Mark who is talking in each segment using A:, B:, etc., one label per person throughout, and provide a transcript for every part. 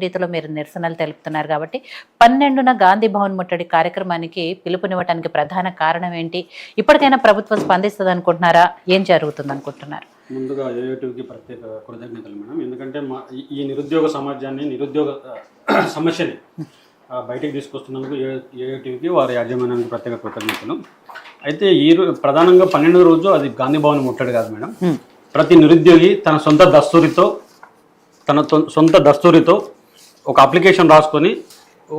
A: రీతిలో మీరు నిరసనలు తెలుపుతున్నారు కాబట్టి 12న గాంధీ భవన్ ముట్టడి కార్యక్రమానికి పిలుపునివ్వడానికి ప్రధాన కారణం ఏంటి? ఇప్పటికైనా ప్రభుత్వం స్పందిస్తుంది అనుకుంటున్నారా? ఏం జరుగుతుంది అనుకుంటున్నారు?
B: ముందుగా ఏఐటీకి ప్రత్యేక కృతజ్ఞతలు మేడం. ఎందుకంటే ఈ నిరుద్యోగ సమాజాన్ని నిరుద్యోగ సమస్యని బయటికి తీసుకొస్తున్నందుకు ఏఐటీకి వారి యాజమాన్యానికి ప్రత్యేక కృతజ్ఞతలు. అయితే ప్రధానంగా 12వ రోజు అది గాంధీ భవన్ ముట్టడి కాదు మేడం. ప్రతి నిరుద్యోగి తన సొంత దస్తూరితో ఒక అప్లికేషన్ రాసుకొని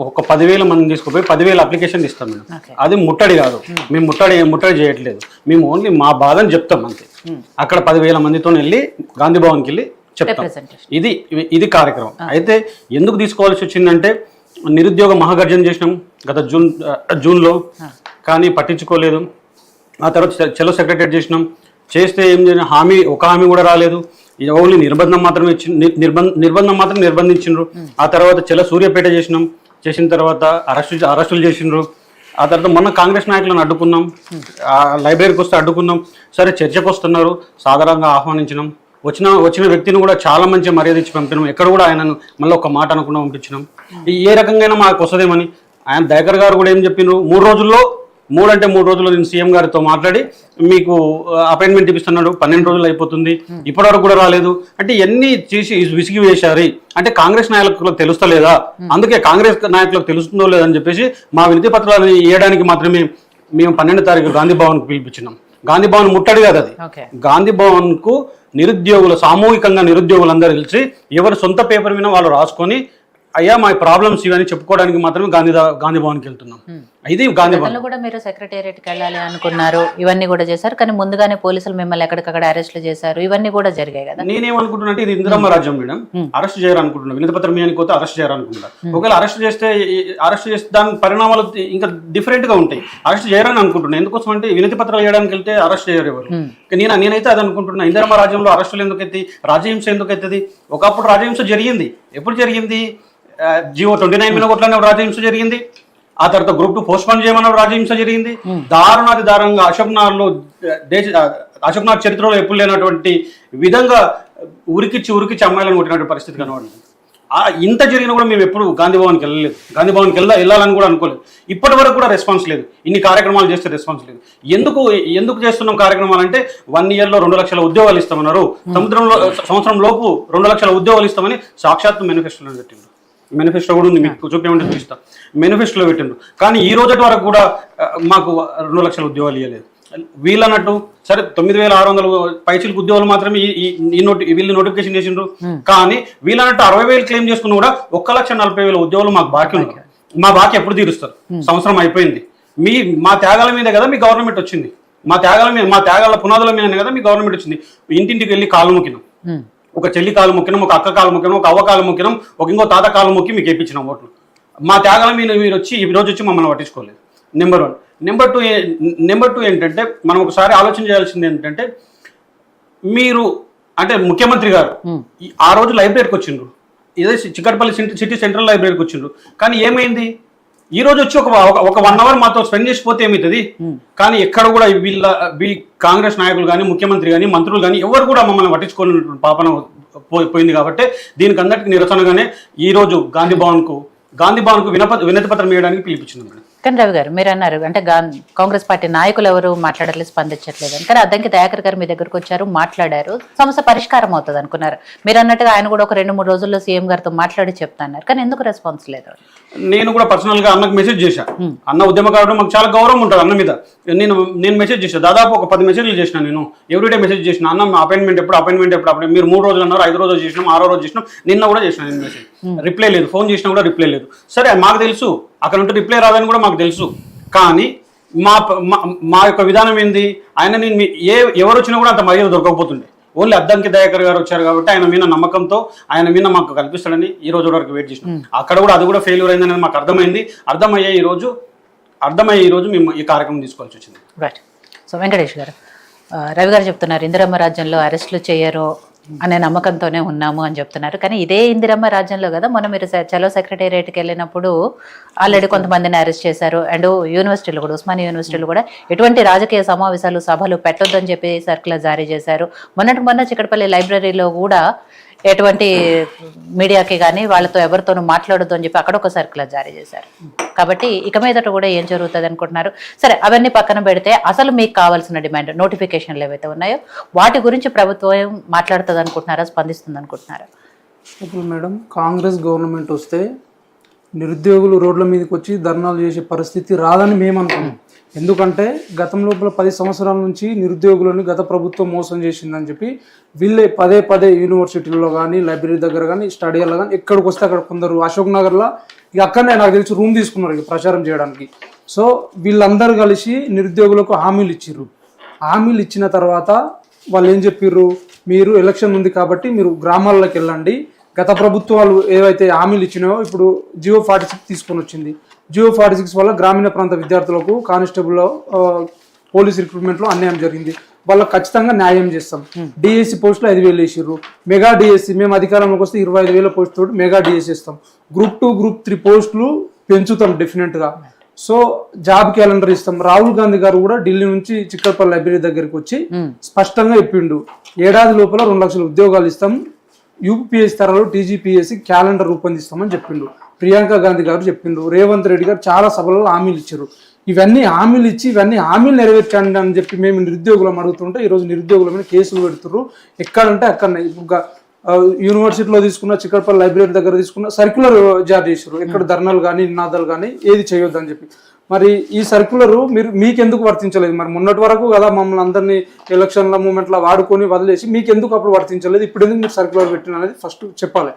B: ఒక 10,000 మందిని తీసుకుపోయి 10,000 అప్లికేషన్ ఇస్తాం మేడం. అది ముట్టడి కాదు. మేము ముట్టడి చేయట్లేదు. మేము ఓన్లీ మా బాధని చెప్తాం అంతే. అక్కడ 10,000 మందితో వెళ్ళి గాంధీ భవన్కి వెళ్ళి చెప్తాం. ఇది కార్యక్రమం. అయితే ఎందుకు తీసుకోవాల్సి వచ్చిందంటే నిరుద్యోగ మహాగర్జన చేసినాం గత జూన్లో, కానీ పట్టించుకోలేదు. ఆ తర్వాత చలో సెక్రటరేట్ చేస్తే ఏం చేయని ఒక హామీ కూడా రాలేదు. ఓన్లీ నిర్బంధం మాత్రమే నిర్బంధించిండ్రు. ఆ తర్వాత చలో సూర్యాపేట చేసిన తర్వాత అరెస్టులు చేసిండ్రు. ఆ తర్వాత మొన్న కాంగ్రెస్ నాయకులను అడ్డుకున్నాం, లైబ్రరీకి వస్తే అడ్డుకున్నాం. సరే చర్చకు వస్తున్నారు, సాధారణంగా ఆహ్వానించినాం. వచ్చిన వ్యక్తిని కూడా చాలా మంచి మర్యాద ఇచ్చి పంపినాం. ఎక్కడ కూడా ఆయనను మళ్ళీ ఒక మాట అనకుండా పంపించినాం. ఏ రకంగా మాకు వస్తుందేమని ఆయన దయాకర్ గారు కూడా ఏం చెప్పినారు, 3 రోజుల్లో నేను సీఎం గారితో మాట్లాడి మీకు అపాయింట్మెంట్ ఇప్పిస్తున్నాడు, 12 రోజులు అయిపోతుంది, ఇప్పటివరకు కూడా రాలేదు అంటే ఇవన్నీ చేసి విసిగి వేశారు. అంటే కాంగ్రెస్ నాయకులకు తెలుస్తలేదా? అందుకే కాంగ్రెస్ నాయకులకు తెలుస్తుందో లేదని చెప్పేసి మా వినతి పత్రాలను ఇవ్వడానికి మాత్రమే మేము 12వ తారీఖు గాంధీ భవన్కు పిలిపించినాం. గాంధీ భవన్ ముట్టడి కాదు అది. గాంధీ భవన్ కు సామూహికంగా నిరుద్యోగులందరూ కలిసి ఎవరు సొంత పేపర్ మీద వాళ్ళు రాసుకొని అయ్యా మా ప్రాబ్లమ్స్ ఇవన్నీ చెప్పుకోవడానికి మాత్రమే గాంధీ భవన్కి వెళ్తున్నాం. ఇది గాంధీ భవన్ కూడా మీరు సెక్రటేరియట్కి వెళ్ళాలి అనుకున్నారు, ఇవన్నీ కూడా చేశారు. కానీ ముందుగానే పోలీసులు మిమ్మల్ని ఎక్కడికక్కడ అరెస్టులు చేశారు, ఇవన్నీ కూడా జరిగాయి కదా. నేనేమనుకుంటున్నా అంటే ఇది ఇందిరమ్మ రాజ్యం మేడం. అరెస్ట్ చేయాలనుకుంటున్నా, వినతి పత్రం మీదకి పోతే అరెస్ట్ చేయాలనుకుంటున్నా. ఒకవేళ అరెస్ట్ చేస్తే దాని పరిణామాలు ఇంకా డిఫరెంట్ గా ఉంటాయి. అరెస్ట్ చేయాలని అనుకుంటున్నా. ఎందుకోసం అంటే వినతి పత్రాలు చేయడానికి వెళ్తే అరెస్ట్ చేయరు ఎవరు. నేనైతే అది అనుకుంటున్నా. ఇందిరమ్మ రాజ్యంలో అరెస్టులు ఎందుకు ఎత్తి, రాజహింస ఎందుకు ఎత్తది? ఒకప్పుడు రాజహింస జరిగింది. ఎప్పుడు జరిగింది? జియో 29 మీద కొట్లనే రాజహింస జరిగింది. ఆ తర్వాత గ్రూప్ 2 పోస్ట్పోన్ చేయమన్న రాజహింస జరిగింది. దారుణంగా అశోక్ నాథ్ చరిత్రలో ఎప్పుడు లేనటువంటి విధంగా ఉరికిచ్చి అమ్మాయిలను కొట్టినటువంటి పరిస్థితి కనబడింది. ఇంత జరిగినా కూడా మేము ఎప్పుడు గాంధీ భవన్కి వెళ్ళలేదు. గాంధీ భవన్కి వెళ్ళాలని కూడా అనుకోలేదు. ఇప్పటి వరకు కూడా రెస్పాన్స్ లేదు. ఇన్ని కార్యక్రమాలు చేస్తే రెస్పాన్స్ లేదు. ఎందుకు చేస్తున్నాం కార్యక్రమాలు అంటే 1 yearలో 2 లక్షల ఉద్యోగాలు ఇస్తామన్నారు. సంవత్సరం లోపు 2 లక్షల ఉద్యోగాలు ఇస్తామని సాక్షాత్తు మేనిఫెస్టోలో పెట్టిండ్రు. మేనిఫెస్టో కూడా ఉంది, మీకు చూపించమంటే చూపిస్తాం. మేనిఫెస్టోలో పెట్టిండ్రు. కానీ ఈ రోజు వరకు కూడా మాకు 2 లక్షల ఉద్యోగాలు ఇవ్వలేదు. వీళ్ళన్నట్టు సరే 9,600 పైచీలకు ఉద్యోగాలు మాత్రమే వీళ్ళు నోటిఫికేషన్ చేసిండ్రు. కానీ వీళ్ళన్నట్టు 60,000 క్లెయిమ్ చేసుకున్నా కూడా 1,40,000 ఉద్యోగాలు మాకు బాకీ ఉన్నారు. మా బాకీ ఎప్పుడు తీరుస్తారు? సంవత్సరం అయిపోయింది. మా త్యాగాల మీద కదా మీ గవర్నమెంట్ వచ్చింది. మా త్యాగాల పునాదుల మీద కదా మీ గవర్నమెంట్ వచ్చింది. ఇంటింటికి వెళ్ళి కాలు మొక్కినాం. ఒక చెల్లి కాలు మొక్కినాం, ఒక అక్క కాలు మొక్కినాం, ఒక అవ్వ కాలు మొక్కినాం, ఒక ఇంకో తాత కాలు మొక్కి మీకు వేయించినాం ఓట్లు. మా త్యాగాల మీద మీరు వచ్చి ఈ రోజు వచ్చి మమ్మల్ని పట్టించుకోలేదు. నెంబర్ 1. నెంబర్ 2 ఏంటంటే మనం ఒకసారి ఆలోచన చేయాల్సింది ఏంటంటే మీరు అంటే ముఖ్యమంత్రి గారు ఆ రోజు లైబ్రరీకి వచ్చిండ్రు. ఇదే చిక్కడపల్లి సిటీ సెంట్రల్ లైబ్రరీకి వచ్చిండ్రు. కానీ ఏమైంది? ఈ రోజు వచ్చి ఒక 1 hour మాతో స్పెండ్ చేసిపోతే ఏమవుతుంది? కానీ ఎక్కడ కూడా కాంగ్రెస్ నాయకులు కానీ, ముఖ్యమంత్రి కానీ, మంత్రులు కానీ ఎవరు కూడా మమ్మల్ని పట్టించుకోలేనటువంటి పాపన పోయింది. కాబట్టి దీనికి అందరికీ నిరసనగానే ఈ రోజు గాంధీ భవన్ కు వినతి పత్రం వేయడానికి పిలిపించింది మేడం.
A: కానీ రవి గారు మీరు అన్నారు అంటే కాంగ్రెస్ పార్టీ నాయకులు ఎవరు మాట్లాడలేదు, స్పందించట్లేదు అని. కానీ అద్దంకి దయాకర్ గారు మీ దగ్గరకు వచ్చారు, మాట్లాడారు, సమస్య పరిష్కారం అవుతుంది అనుకున్నారు. మీరు అన్నట్టుగా ఆయన కూడా ఒక 2-3 రోజుల్లో సీఎం గారితో మాట్లాడి చెప్తున్నారు. కానీ ఎందుకు రెస్పాన్స్ లేదు?
B: నేను కూడా పర్సనల్ గా అన్నకు మెసేజ్ చేశాను. అన్న ఉద్యమకారుడు, మాకు చాలా గౌరవం ఉంటుంది అన్న మీద. నేను మెసేజ్ చేశాను. దాదాపు ఒక 10 మెసేజ్లు చేసిన. నేను ఎవ్రీడే మెసేజ్ చేసిన. అన్న అపాయింట్మెంట్ ఎప్పుడు మీరు 3 రోజులు అన్నారు, 5 రోజులు చేసినాం, 6వ రోజు చేసినాం. నిన్న కూడా చేసిన నేను మెసేజ్. రిప్లై లేదు. ఫోన్ చేసినా కూడా రిప్లై లేదు. సరే మాకు తెలుసు అక్కడ ఉంటే రిప్లై రాదని కూడా మాకు తెలుసు. కానీ మా యొక్క విధానం ఏంది? ఎవరు వచ్చినా కూడా అంత మర్యాద దొరకకపోతుండే. ఓన్లీ అద్దంకి దయాకర్ గారు వచ్చారు కాబట్టి ఆయన మీద నమ్మకంతో ఆయన మీద మాకు కల్పిస్తాడని ఈ రోజు వరకు వెయిట్ చేసినాం. అక్కడ కూడా అది కూడా ఫెయిల్యూర్ అయిందనేది మాకు అర్థమయ్యే ఈ రోజు మేము ఈ కార్యక్రమం తీసుకోవాల్సి వచ్చింది.
A: రైట్. సో వెంకటేష్ గారు, రవి గారు చెప్తున్నారు ఇందిరమ్మ రాజ్యంలో అరెస్టులు చేయరు అనే నమ్మకంతోనే ఉన్నాము అని చెప్తున్నారు. కానీ ఇదే ఇందిరమ్మ రాజ్యంలో కదా మొన్న మీరు చలో సెక్రటేరియట్కి వెళ్ళినప్పుడు ఆల్రెడీ కొంతమందిని అరెస్ట్ చేశారు. అండ్ యూనివర్సిటీలు కూడా, ఉస్మానియా యూనివర్సిటీలు కూడా ఎటువంటి రాజకీయ సమావేశాలు, సభలు పెట్టొద్దని చెప్పి సర్కులర్ జారీ చేశారు. మొన్న చిక్కడపల్లి లైబ్రరీలో కూడా ఎటువంటి మీడియాకి కానీ వాళ్ళతో ఎవరితోనూ మాట్లాడొద్దు అని చెప్పి అక్కడ ఒక సర్క్యులర్ జారీ చేశారు. కాబట్టి ఇక మీదట కూడా ఏం జరుగుతుంది అనుకుంటున్నారు? సరే, అవన్నీ పక్కన పెడితే అసలు మీకు కావాల్సిన డిమాండ్ నోటిఫికేషన్లు ఏవైతే ఉన్నాయో వాటి గురించి ప్రభుత్వం మాట్లాడుతుంది అనుకుంటున్నారా, స్పందిస్తుంది అనుకుంటున్నారా?
C: ఇప్పుడు మేడం, కాంగ్రెస్ గవర్నమెంట్ వస్తే నిరుద్యోగులు రోడ్ల మీదకి వచ్చి ధర్నాలు చేసే పరిస్థితి రాదని మేము అనుకున్నాం. ఎందుకంటే గతం లోపల 10 సంవత్సరాల నుంచి నిరుద్యోగులను గత ప్రభుత్వం మోసం చేసిందని చెప్పి వీళ్ళే పదే యూనివర్సిటీల్లో కానీ లైబ్రరీ దగ్గర కానీ స్టడీలో కానీ ఎక్కడికి వస్తే అక్కడ కొందరు అశోక్ నగర్లో ఇక అక్కడనే నాకు తెలిసి రూమ్ తీసుకున్నారు ఇక ప్రచారం చేయడానికి. సో వీళ్ళందరూ కలిసి నిరుద్యోగులకు హామీలు ఇచ్చిర్రు. హామీలు ఇచ్చిన తర్వాత వాళ్ళు ఏం చెప్పిర్రు, మీరు ఎలక్షన్ ఉంది కాబట్టి మీరు గ్రామాల్లోకి వెళ్ళండి, గత ప్రభుత్వాలు ఏవైతే హామీలు ఇచ్చినాయో ఇప్పుడు జియో 46 తీసుకొని వచ్చింది. జియో 46 వల్ల గ్రామీణ ప్రాంత విద్యార్థులకు కానిస్టేబుల్లో పోలీస్ రిక్రూట్మెంట్లో అన్యాయం జరిగింది, వాళ్ళకి ఖచ్చితంగా న్యాయం చేస్తాం. డిఎస్సి పోస్టులు 5,000 వేసిర్రు. మెగా డిఎస్సి మేము అధికారంలోకి వస్తే 25,000 పోస్ట్ తోటి మెగా డిఎస్సి ఇస్తాం. గ్రూప్ 2, గ్రూప్ 3 పోస్టులు పెంచుతాం డెఫినెట్గా. సో జాబ్ క్యాలెండర్ ఇస్తాం. రాహుల్ గాంధీ గారు కూడా ఢిల్లీ నుంచి చిక్కడపల్లి లైబ్రరీ దగ్గరికి వచ్చి స్పష్టంగా చెప్పిండు, ఏడాది లోపల 2 లక్షల ఉద్యోగాలు ఇస్తాం, యూపీఎస్సీ తరాలు టీజీపీఎస్సీ క్యాలెండర్ రూపొందిస్తామని చెప్పిండు. ప్రియాంక గాంధీ గారు చెప్పిండు. రేవంత్ రెడ్డి గారు చాలా సభలలో హామీలు ఇచ్చారు. ఇవన్నీ హామీలు నెరవేర్చండి అని చెప్పి మేము నిరుద్యోగులం అడుగుతుంటే ఈరోజు నిరుద్యోగుల మీద కేసులు పెడుతున్నారు. ఎక్కడంటే అక్కడ యూనివర్సిటీలో తీసుకున్న చిక్కడపల్లి లైబ్రరీ దగ్గర తీసుకున్న సర్క్యులర్ జారీ చేశారు. ఎక్కడ ధర్నాలు కానీ నినాదాలు కానీ ఏది చేయొద్దు అని చెప్పి. మరి ఈ సర్క్యులర్ మీకెందుకు వర్తించలేదు? మరి మొన్నటి వరకు కదా మమ్మల్ని అందరినీ ఎలక్షన్ల మూమెంట్లో వాడుకొని వదిలేసి మీకెందుకు అప్పుడు వర్తించలేదు, ఇప్పుడు ఎందుకు మీరు సర్క్యులర్ పెట్టిన అనేది ఫస్ట్ చెప్పాలి.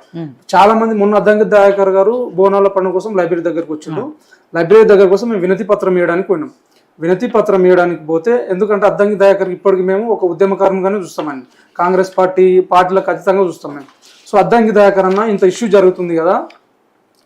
C: చాలా మంది మొన్న అద్దంకి దయాకర్ గారు బోనాల పండుగ కోసం లైబ్రరీ దగ్గరకు వచ్చిండు. లైబ్రరీ దగ్గర కోసం మేము వినతి పత్రం ఇవ్వడానికి పోయినాం. వినతి పత్రం ఇవ్వడానికి పోతే, ఎందుకంటే అద్దంకి దయాకర్ ఇప్పటికి మేము ఒక ఉద్యమకారునిగానే చూస్తామండి, కాంగ్రెస్ పార్టీలో ఖచ్చితంగా చూస్తాం మేము. సో అద్దంకి దయాకర్ అన్న, ఇంత ఇష్యూ జరుగుతుంది కదా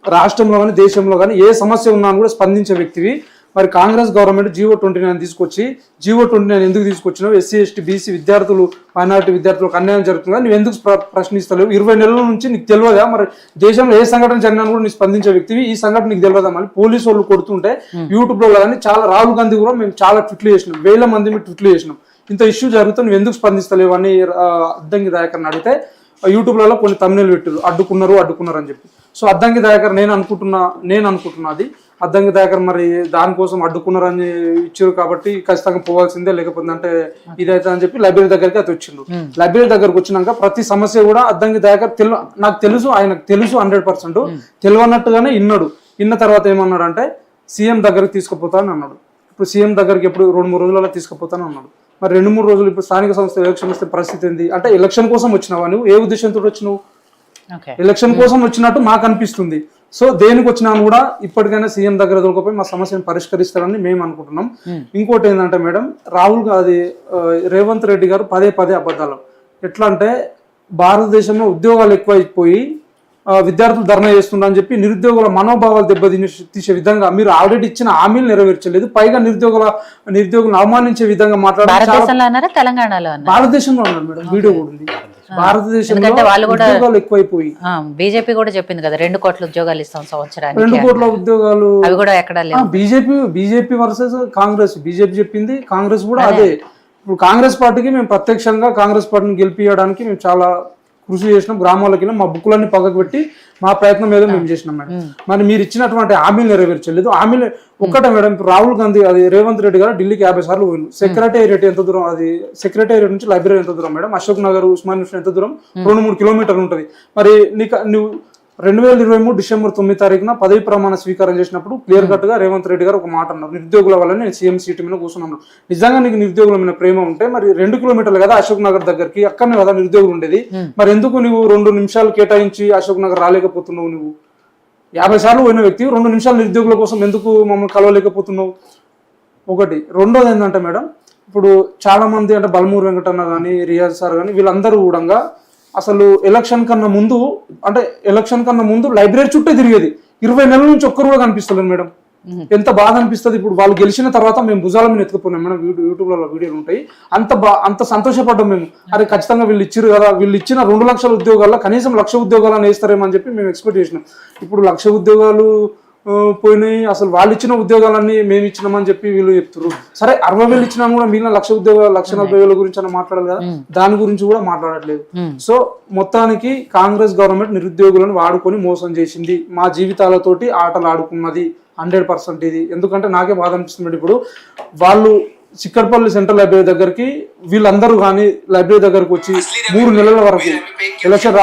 C: రాష్ట్రంలో కానీ దేశంలో కానీ, ఏ సమస్య ఉన్నా కూడా స్పందించే వ్యక్తివి. మరి కాంగ్రెస్ గవర్నమెంట్ జియో 29 తీసుకొచ్చి, జియో 29 ఎందుకు తీసుకొచ్చినావు? ఎస్సీ ఎస్టీ బీసీ విద్యార్థులు మైనారిటీ విద్యార్థులకు అన్యాయం జరుగుతుంది, నువ్వు ఎందుకు ప్రశ్నిస్తలేవు? 20 నెలల నుంచి నీకు తెలియదా? మరి దేశంలో ఏ సంఘటన జరిగినా కూడా నీకు స్పందించే వ్యక్తివి, ఈ సంఘటన నీకు తెలియదా? మళ్ళీ పోలీసు వాళ్ళు కొడుతుంటే యూట్యూబ్లో కానీ చాలా, రాహుల్ గాంధీ కూడా మేము చాలా ట్విట్లు చేసినాం, 1000 మంది మీద ట్విట్లు చేసినాం. ఇంత ఇష్యూ జరుగుతుంది, నువ్వు ఎందుకు స్పందిస్తలేవు అని అద్దంకి దయాకర్ని అడిగితే యూట్యూబ్లలో కొన్ని తమ్ముళ్ళు పెట్టారు, అడ్డుకున్నారు అని చెప్పి. సో అద్దంకి దయాకర్ నేను అనుకుంటున్నా అది అద్దంకి దయాకర్ మరి దానికోసం అడ్డుకున్నారని ఇచ్చారు కాబట్టి ఖచ్చితంగా పోవాల్సిందే, లేకపోతే అంటే ఇదైతే అని చెప్పి లైబ్రరీ దగ్గరికి అది వచ్చిండు. లైబ్రరీ దగ్గరకు వచ్చినాక ప్రతి సమస్య కూడా అద్దంకి దయాకర్ నాకు తెలుసు, ఆయనకు తెలుసు 100%, తెలియనట్టుగానే విన్న తర్వాత ఏమన్నాడు అంటే సీఎం దగ్గరికి తీసుకుపోతాను అన్నాడు. ఇప్పుడు సీఎం దగ్గరికి ఎప్పుడు 2-3 రోజులలో తీసుకుపోతాను అన్నాడు. మరి 2-3 రోజులు ఇప్పుడు స్థానిక సంస్థ ఎలక్షన్ వస్తే పరిస్థితి ఏంది అంటే, ఎలక్షన్ కోసం వచ్చినావా నువ్వు? ఏ ఉద్దేశంతో వచ్చినావు? ఎలక్షన్ కోసం వచ్చినట్టు మాకు అనిపిస్తుంది. సో దేనికి వచ్చినాను కూడా ఇప్పటికైనా సీఎం దగ్గర దొరకపోయి మా సమస్యను పరిష్కరిస్తారని మేము అనుకుంటున్నాం. ఇంకోటి ఏంటంటే మేడం, రేవంత్ రెడ్డి గారు పదే అబద్ధాలు. ఎట్లా అంటే భారతదేశంలో ఉద్యోగాలు ఎక్కువైపోయి విద్యార్థులు ధర్నా చేస్తున్నారని చెప్పి నిరుద్యోగుల మనోభావాలు తీసే విధంగా మీరు ఆల్రెడీ ఇచ్చిన హామీలు నెరవేర్చలేదు, పైగా నిరుద్యోగులను అవమానించే విధంగా మాట్లాడారు. భారతదేశంలో ఉన్నారు మేడం, వీడియో కూడా ఉంది. భారతదేశంలో ఉద్యోగాలు ఎక్కువైపోయి
A: బీజేపీ కూడా చెప్పింది కదా 2 కోట్ల ఉద్యోగాలు ఇస్తాం సంవత్సరానికి.
C: 2 కోట్ల ఉద్యోగాలు
A: అవి కూడా ఎక్కడ లేవు.
C: బీజేపీ వర్సెస్ కాంగ్రెస్, బీజేపీ చెప్పింది, కాంగ్రెస్ కూడా అదే. ఇప్పుడు కాంగ్రెస్ పార్టీకి మేము ప్రత్యక్షంగా కాంగ్రెస్ పార్టీని గెలిపించడానికి మేము చాలా కృషి చేసినాం. గ్రామాలకి మా బుక్కులన్నీ పక్కకు పెట్టి మా ప్రయత్నం ఏదో మేము చేసినాం మేడం. మరి మీరు ఇచ్చినటువంటి హామీలు నెరవేర్చలేదు. హామీలు ఒక్కటే మేడం, రాహుల్ గాంధీ రేవంత్ రెడ్డి గారు ఢిల్లీకి 50 సార్లు పోయింది. సెక్రటేరియట్ ఎంత దూరం? అది సెక్రటేరియట్ నుంచి లైబ్రరీ ఎంత దూరం మేడం? అశోక్ నగర్, ఉస్మాన్ ఎంత దూరం? 2-3 కిలోమీటర్లు ఉంటుంది. మరి నువ్వు 2023 డిసెంబర్ 9 తారీఖున పదవి ప్రమాణ స్వీకారం చేసినప్పుడు క్లియర్ కట్ గా రేవంత్ రెడ్డి గారు ఒక మాట అన్నారు, నిరుద్యోగుల వల్ల నేను సీఎం సీట్ మీద కూర్చున్నాను. నిజంగా నీకు నిరుద్యోగుల మీద ప్రేమ ఉంటే మరి 2 కిలోమీటర్లు కదా అశోక్ నగర్ దగ్గరికి, అక్కడనే కదా నిరుద్యోగులు ఉండేది. మరి ఎందుకు నువ్వు 2 నిమిషాలు కేటాయించి అశోక్ నగర్ రాలేకపోతున్నావు? నువ్వు 50 సార్లు పోయిన వ్యక్తి 2 నిమిషాలు నిరుద్యోగుల కోసం ఎందుకు మమ్మల్ని కలవలేకపోతున్నావు? ఒకటి. రెండోది ఏంటంటే మేడం, ఇప్పుడు చాలా మంది అంటే బల్మూరు వెంకటన్న కానీ, రియాజ్ సార్ కానీ, వీళ్ళందరూ కూడా అసలు ఎలక్షన్ కన్నా ముందు లైబ్రరీ చుట్టే తిరిగేది. 20 నెలల నుంచి ఒక్కరు కూడా కనిపిస్తలేదు మేడం. ఎంత బాధ అనిపిస్తుంది. ఇప్పుడు వాళ్ళు గెలిచిన తర్వాత మేము భుజాల మీద ఎత్తుకుపోయినాం మేడం, యూట్యూబ్లో వీడియోలు ఉంటాయి. అంత సంతోషపడ్డాం మేము. అరే ఖచ్చితంగా వీళ్ళు ఇచ్చారు కదా, వీళ్ళు ఇచ్చిన 2 లక్షల ఉద్యోగాల్లో కనీసం 1,00,000 ఉద్యోగాలను వేస్తారేమో అని చెప్పి మేము ఎక్స్పెక్ట్ చేసినాం. ఇప్పుడు 1,00,000 ఉద్యోగాలు పోయినాయి, అసలు వాళ్ళు ఇచ్చిన ఉద్యోగాలన్నీ మేము ఇచ్చినామని చెప్పి వీళ్ళు చెప్తారు. సరే 60,000 ఇచ్చినా కూడా మిగిలిన 1,00,000 ఉద్యోగాలు 1,40,000 గురించి అన్న మాట్లాడాలి కదా, దాని గురించి కూడా మాట్లాడట్లేదు. సో మొత్తానికి కాంగ్రెస్ గవర్నమెంట్ నిరుద్యోగులను వాడుకొని మోసం చేసింది, మా జీవితాలతోటి ఆటలు ఆడుకున్నది 100% ఇది. ఎందుకంటే నాకే బాధ అనిపిస్తుంది. ఇప్పుడు వాళ్ళు చిక్కడపల్లి సెంట్రల్ లైబ్రరీ దగ్గరికి వీళ్ళందరూ కానీ లైబ్రరీ దగ్గరకు వచ్చి 3 నెలల వరకు ఎలక్షన్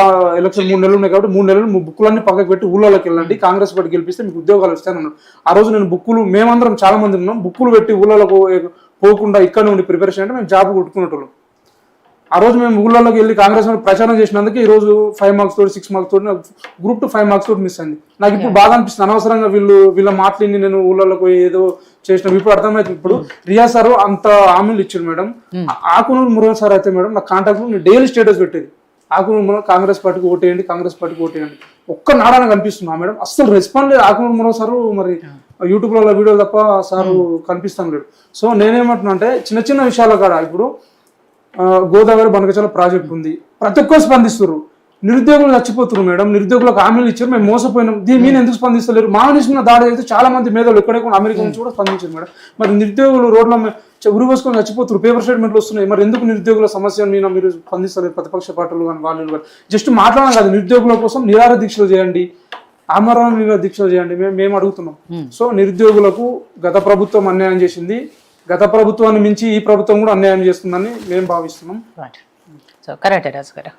C: 3 నెలలు ఉన్నాయి కాబట్టి 3 నెలలు బుక్కులన్నీ పక్కకు పెట్టి ఊళ్ళోకి వెళ్ళండి, కాంగ్రెస్ పార్టీ గెలిపిస్తే మీకు ఉద్యోగాలు వస్తాయని. ఆ రోజు నేను బుక్కులు, మేమందరం చాలా మంది ఉన్నాం, బుక్కులు పెట్టి ఊళ్ళలో పోకుండా ఇక్కడ నుండి ప్రిపరేషన్ అంటే మేము జాబ్ కొట్టుకునేటోళ్ళం. ఆ రోజు మేము ఊళ్ళలోకి వెళ్ళి కాంగ్రెస్ ప్రచారం చేసినందుకు ఈ రోజు 5 మార్క్స్ తోటి 6 మార్క్స్ తోటి గ్రూప్ 2 5 మార్క్స్ తోటి మిస్ అయింది. నాకు ఇప్పుడు బాగా అనిపిస్తుంది, అనవసరంగా వీళ్ళ మాటలు నేను ఊళ్ళలోకి పోయి ఏదో చేసిన. ఇప్పుడు అర్థమైతే ఇప్పుడు రియా సార్ అంత హామీలు ఇచ్చాడు మేడం. ఆకునూరు మురుగన్ సార్ అయితే మేడం నా కాంటాక్ట్ నేను డైలీ స్టేటస్ పెట్టేది, ఆకునూరు మురుగన్ కాంగ్రెస్ పార్టీకి ఓటేయండి, కాంగ్రెస్ పార్టీకి ఓటేయండి. ఒక్క నాడాన కనిపిస్తున్నా మేడం, అస్సలు రెస్పాండ్ లేదు ఆకునూరు మురుగన్ సారు. మరి యూట్యూబ్లో వీడియోలు తప్ప సారు కనిపిస్తాను లేడు. సో నేనేమంటున్నా అంటే చిన్న చిన్న విషయాల కాడ ఇప్పుడు గోదావరి బనకచల ప్రాజెక్ట్ ఉంది, ప్రతి ఒక్కరు స్పందిస్తున్నారు. నిరుద్యోగులు చచ్చిపోతున్నారు మేడం, నిరుద్యోగులకు హామీలు ఇచ్చారు, మేము మోసపోయినాం, దీని మీద ఎందుకు స్పందిస్తలేరు? మావోయిస్టుల దాడి అయితే చాలా మంది మేధావులు ఎక్కడెక్కడ అమెరికా నుంచి కూడా స్పందించారు మేడం. మరి నిరుద్యోగులు రోడ్ల ఉరిపోసుకొని చచ్చిపోతున్నారు, పేపర్ స్టేట్మెంట్లు వస్తున్నాయి, మరి ఎందుకు నిరుద్యోగుల సమస్య మీద మీరు స్పందిస్తలేరు? ప్రతిపక్ష పార్టీలు కానీ వాళ్ళు జస్ట్ మాట్లాడడం కాదు, నిరుద్యోగుల కోసం నిరాహార దీక్షలు చేయండి, ఆమరణ దీక్షలు చేయండి మేము అడుగుతున్నాం. సో నిరుద్యోగులకు గత ప్రభుత్వం అన్యాయం చేసింది, గత ప్రభుత్వాన్ని మించి ఈ ప్రభుత్వం కూడా అన్యాయం చేస్తుందని మేము భావిస్తున్నాం.
A: సో కరెక్టే రాజు గారు.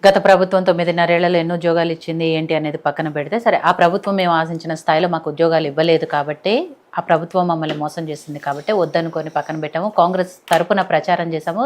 A: గత ప్రభుత్వం 9.5 ఏళ్లలో ఎన్ని ఉద్యోగాలు ఇచ్చింది ఏంటి అనేది పక్కన పెడితే, సరే ఆ ప్రభుత్వం మేము ఆశించిన స్థాయిలో మాకు ఉద్యోగాలు ఇవ్వలేదు కాబట్టి, ఆ ప్రభుత్వం మమ్మల్ని మోసం చేసింది కాబట్టి వద్దనుకొని పక్కన పెట్టాము. కాంగ్రెస్ తరపున ప్రచారం చేశాము,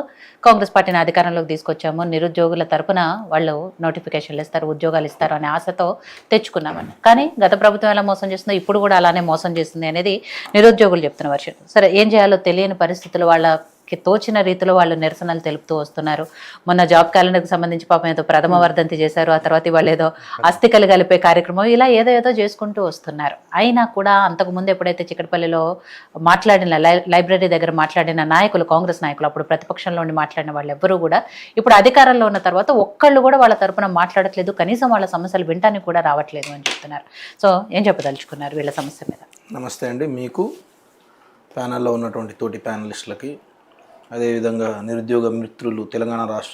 A: కాంగ్రెస్ పార్టీని అధికారంలోకి తీసుకొచ్చాము, నిరుద్యోగుల తరపున వాళ్ళు నోటిఫికేషన్లు ఇస్తారు, ఉద్యోగాలు ఇస్తారు అనే ఆశతో తెచ్చుకున్నామని. కానీ గత ప్రభుత్వం ఎలా మోసం చేస్తుందో ఇప్పుడు కూడా అలానే మోసం చేస్తుంది అనేది నిరుద్యోగులు చెప్తున్న వర్షన్. సరే ఏం చేయాలో తెలియని పరిస్థితులు వాళ్ళకి తోచిన రీతిలో వాళ్ళు నిరసనలు తెలుపుతూ వస్తున్నారు. మొన్న జాబ్ క్యాలెండర్కి సంబంధించి పాపం ఏదో ప్రథమ వర్ధంతి చేశారు, ఆ తర్వాత వాళ్ళు ఏదో అస్థికలు కలిపే కార్యక్రమం, ఇలా ఏదో చేసుకుంటూ వస్తున్నారు. అయినా కూడా అంతకుముందు ఎప్పుడైతే చిక్కడపల్లిలో మాట్లాడిన లైబ్రరీ దగ్గర మాట్లాడిన నాయకులు, కాంగ్రెస్ నాయకులు, అప్పుడు ప్రతిపక్షంలో ఉండి మాట్లాడిన వాళ్ళు ఎవ్వరూ కూడా ఇప్పుడు అధికారంలో ఉన్న తర్వాత ఒక్కళ్ళు కూడా వాళ్ళ తరపున మాట్లాడట్లేదు, కనీసం వాళ్ళ సమస్యలు వింటానికి కూడా రావట్లేదు అని చెప్తున్నారు. సో ఏం చెప్పదలుచుకున్నారు వీళ్ళ సమస్య మీద?
D: నమస్తే అండి, మీకు ప్యానల్లో ఉన్నటువంటి తోటి ప్యానలిస్టులకి, అదేవిధంగా నిరుద్యోగ మిత్రులు తెలంగాణ రాష్ట్ర